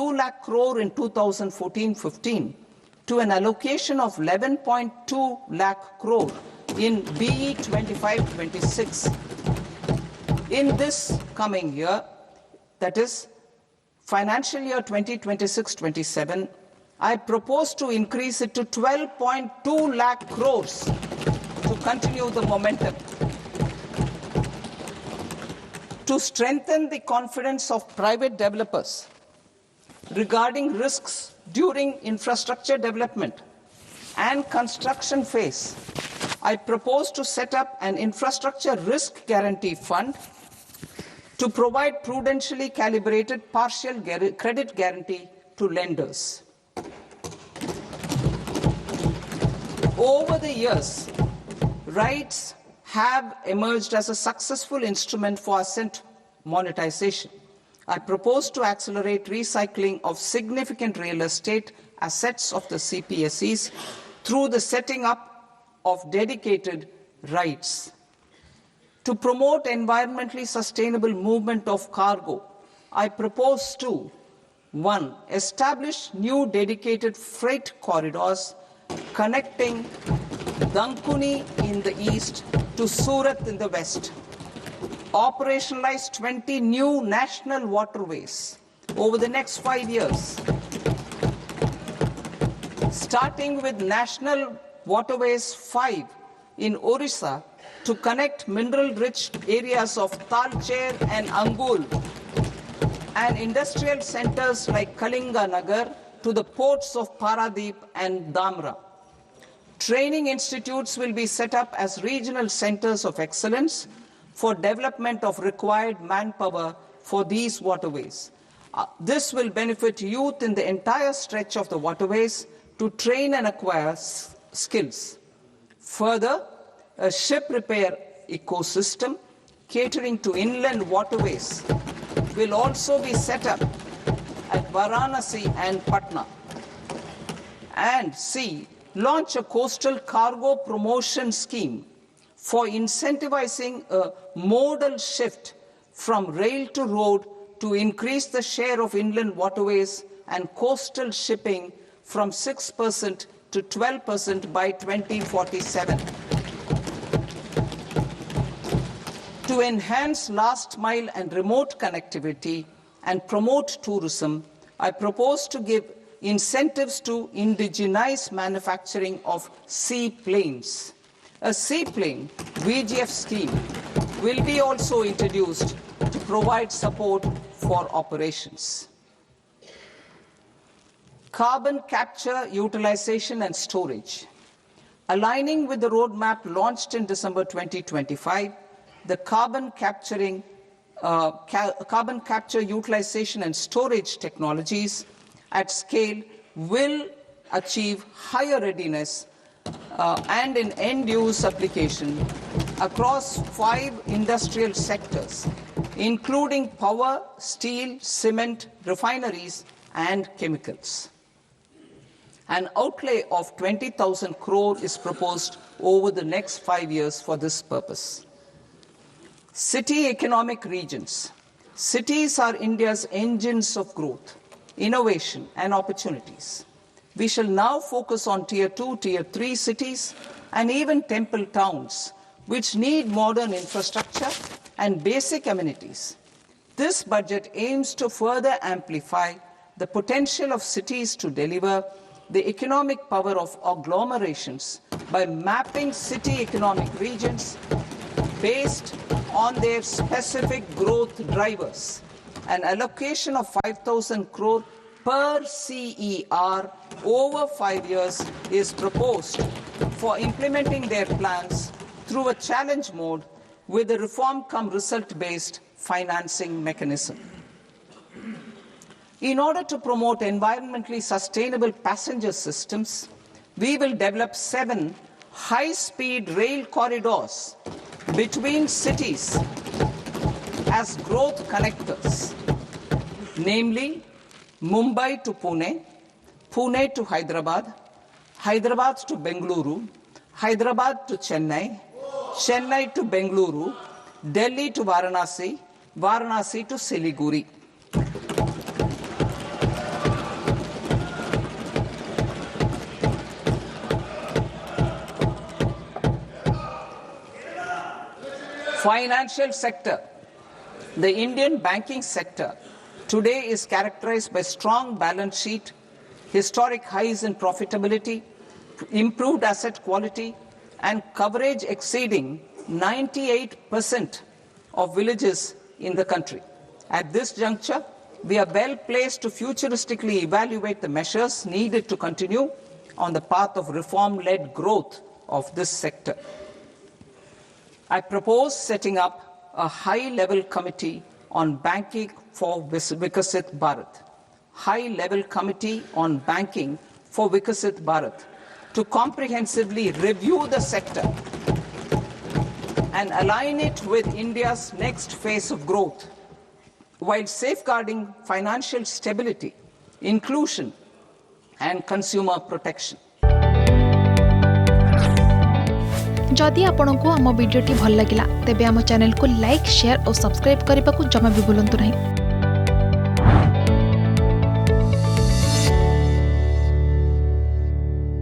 2 lakh crore in 2014-15 to an allocation of 11.2 lakh crore in BE 25-26. In this coming year, that is financial year 2026-27, I propose to increase it to 12.2 lakh crores to continue the momentum. To strengthen the confidence of private developers regarding risks during infrastructure development and construction phase, I propose to set up an infrastructure risk guarantee fund to provide prudentially calibrated partial credit guarantee to lenders. Over the years, RITES have emerged as a successful instrument for asset monetization. I propose to accelerate recycling of significant real estate assets of the CPSEs through the setting up of dedicated RITES. To promote environmentally sustainable movement of cargo, I propose to 1. Establish new dedicated freight corridors connecting Dankuni in the east to Surat in the west. Operationalize 20 new national waterways over the next 5 years. Starting with National Waterways 5 in Odisha to connect mineral-rich areas of Talcher and Angul and industrial centers like Kalinga Nagar to the ports of Paradeep and Dhamra. Training institutes will be set up as regional centers of excellence for development of required manpower for these waterways. This will benefit youth in the entire stretch of the waterways to train and acquire skills. Further, a ship repair ecosystem catering to inland waterways will also be set up at Varanasi and Patna. And C. Launch a coastal cargo promotion scheme for incentivizing a modal shift from rail to road to increase the share of inland waterways and coastal shipping from 6% to 12% by 2047. To enhance last mile and remote connectivity and promote tourism, I propose to give incentives to indigenize manufacturing of seaplanes. A seaplane VGF scheme will be also introduced to provide support for operations. Carbon capture, utilization and storage. Aligning with the roadmap launched in December 2025, the carbon capture, utilization and storage technologies at scale will achieve higher readiness and in end-use application across 5 industrial sectors, including power, steel, cement, refineries, and chemicals. An outlay of 20,000 crore is proposed over the next 5 years for this purpose. City economic regions. Cities are India's engines of growth, innovation, and opportunities. We shall now focus on Tier 2, Tier 3 cities, and even temple towns, which need modern infrastructure and basic amenities. This budget aims to further amplify the potential of cities to deliver the economic power of agglomerations by mapping city economic regions based on their specific growth drivers. An allocation of 5,000 crore per CER over 5 years is proposed for implementing their plans through a challenge mode with a reform-cum-result-based financing mechanism. In order to promote environmentally sustainable passenger systems, we will develop 7 high-speed rail corridors between cities as growth connectors, namely Mumbai to Pune, Pune to Hyderabad, Hyderabad to Bengaluru, Hyderabad to Chennai, Chennai to Bengaluru, Delhi to Varanasi, Varanasi to Siliguri. Financial sector. The Indian banking sector today is characterized by strong balance sheet, historic highs in profitability, improved asset quality, and coverage exceeding 98% of villages in the country. At this juncture, we are well placed to futuristically evaluate the measures needed to continue on the path of reform-led growth of this sector. I propose setting up a high-level committee on banking for Vikasit Bharat. High-level committee on banking for Vikasit Bharat to comprehensively review the sector and align it with India's next phase of growth, while safeguarding financial stability, inclusion, and consumer protection. जदि आपंक आम भिडी भल लगा तेब आम channel को like share और subscribe करने को जमा भी भूलु नहीं।